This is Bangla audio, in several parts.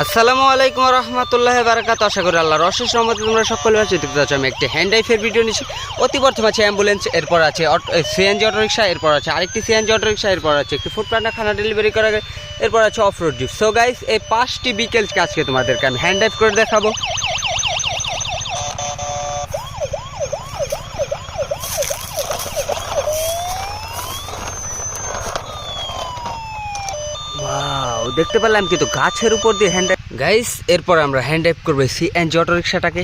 আসসালামু আলাইকুম রহমতুল্লাহি বারাকাতুহু। আশা করি আল্লাহর অশেষ রহমতে তোমরা সকলে ভালো আছো। আমি একটি হ্যান্ড ড্রাইভের ভিডিও নিচ্ছি। অতি বর্তমানে আছে অ্যাম্বুলেন্স, এরপর আছে সিএনজি অটোরিক্সা, এরপর আছে আরেকটি সিএনজি অটোরিক্সা, এরপর আছে একটি ফুড প্যান্ডা খানা ডেলিভারি করা, এরপর আছে off road jeep. So guys, এই 5টি বিকেলকে আজকে তোমাদেরকে আমি হ্যান্ড ড্রাইভ করে দেখাবো। ওয়াও, দেখতে পেলাম কিন্তু গাছের উপর দিয়ে হ্যান্ড ড্রাইভ। গাইস, এরপর আমরা হ্যান্ড ড্রাইভ করবো সিএনজি অটোরিক্সাটাকে।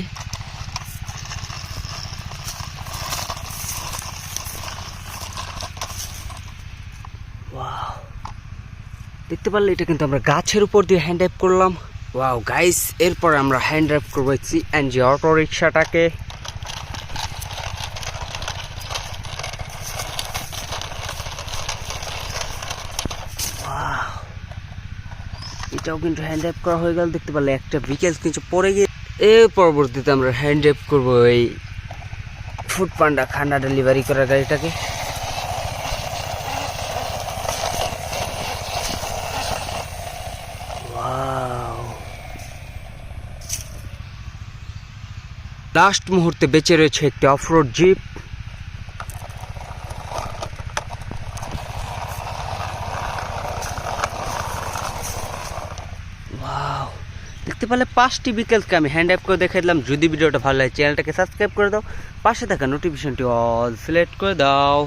দেখতে পারলে এটা কিন্তু আমরা গাছের উপর দিয়ে হ্যান্ড ড্রাইভ করলাম। ওয়াও গাইস, এরপর আমরা হ্যান্ড ড্রাইভ করবো সিএনজি অটোরিক্সাটাকে। এটাও কিন্তু হ্যান্ড ড্রাইভ করা হয়ে গেল। দেখতে পারলে একটা বিকেল কিন্তু পড়ে গিয়ে এর পরবর্তীতে আমরা হ্যান্ড ড্রাইভ করবো এই ফুড পান্ডা খানা ডেলিভারি করার গাড়িটাকে। লাস্ট মুহূর্তে বেঁচে রয়েছে একটি অফরোড জিপ। দেখতে পেলে 5টি বিকেলকে আমি হ্যান্ড অ্যাপ করে দেখে দিলাম। যদি ভিডিওটা ভালো লাগে চ্যানেলটাকে সাবস্ক্রাইব করে দাও, পাশে থাকা নোটিফিকেশনটি অল সিলেক্ট করে দাও।